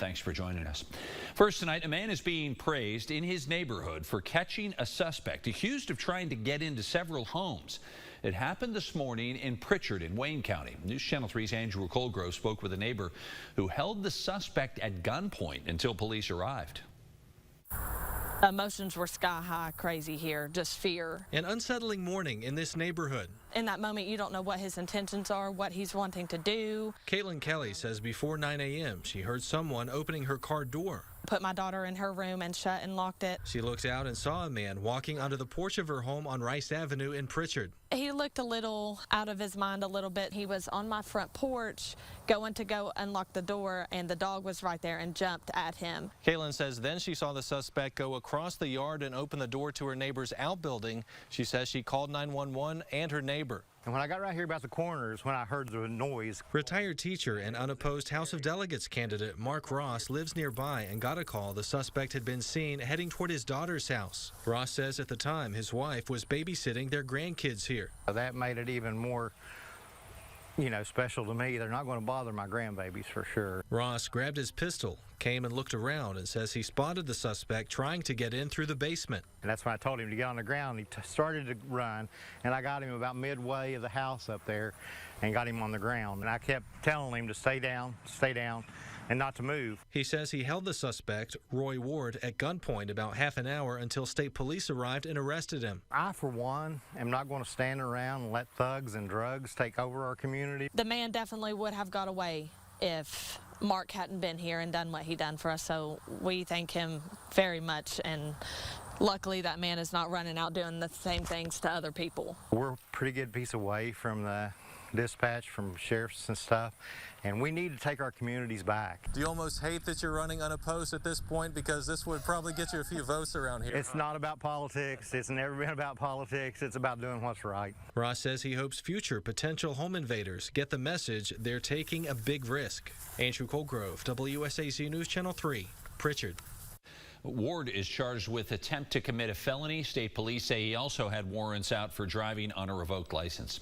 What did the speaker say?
Thanks for joining us. First tonight, a man is being praised in his neighborhood for catching a suspect accused of trying to get into several homes. It happened this morning in Pritchard in Wayne County. News Channel 3's Andrew Colgrove spoke with a neighbor who held the suspect at gunpoint until police arrived. Emotions were sky high, crazy here, just fear. An unsettling morning in this neighborhood. In that moment, you don't know what his intentions are, what he's wanting to do. Caitlin Kelly says before 9 a.m. she heard someone opening her car door. Put my daughter in her room and shut and locked it. She looked out and saw a man walking onto the porch of her home on Rice Avenue in Pritchard. He looked a little out of his mind a little bit. He was on my front porch going to go unlock the door, and the dog was right there and jumped at him. Caitlin says then she saw the suspect go across the yard and open the door to her neighbor's outbuilding. She says she called 911 and her neighbor. And when I got right here about the corner is when I heard the noise. Retired teacher and unopposed House of Delegates candidate Mark Ross lives nearby and got a call the suspect had been seen heading toward his daughter's house. Ross says at the time his wife was babysitting their grandkids here. That made it even more, special to me. They're not going to bother my grandbabies for sure. Ross grabbed his pistol, came and looked around, and says he spotted the suspect trying to get in through the basement. And that's when I told him to get on the ground. He started to run, and I got him about midway of the house up there and got him on the ground. And I kept telling him to stay down, and not to move. He says he held the suspect, Roy Ward, at gunpoint about half an hour until state police arrived and arrested him. I, for one, am not going to stand around and let thugs and drugs take over our community. The man definitely would have got away if Mark hadn't been here and done what he done for us, so we thank him very much, and luckily that man is not running out doing the same things to other people. We're a pretty good piece away from the dispatch, from sheriffs and stuff, and we need to take our communities back. Do you almost hate that you're running unopposed at this point, because this would probably get you a few votes around here? It's not about politics. It's never been about politics. It's about doing what's right. Ross says he hopes future potential home invaders get the message they're taking a big risk. Andrew Colgrove, WSAZ News Channel 3, Pritchard. Ward is charged with attempt to commit a felony. State police say he also had warrants out for driving on a revoked license.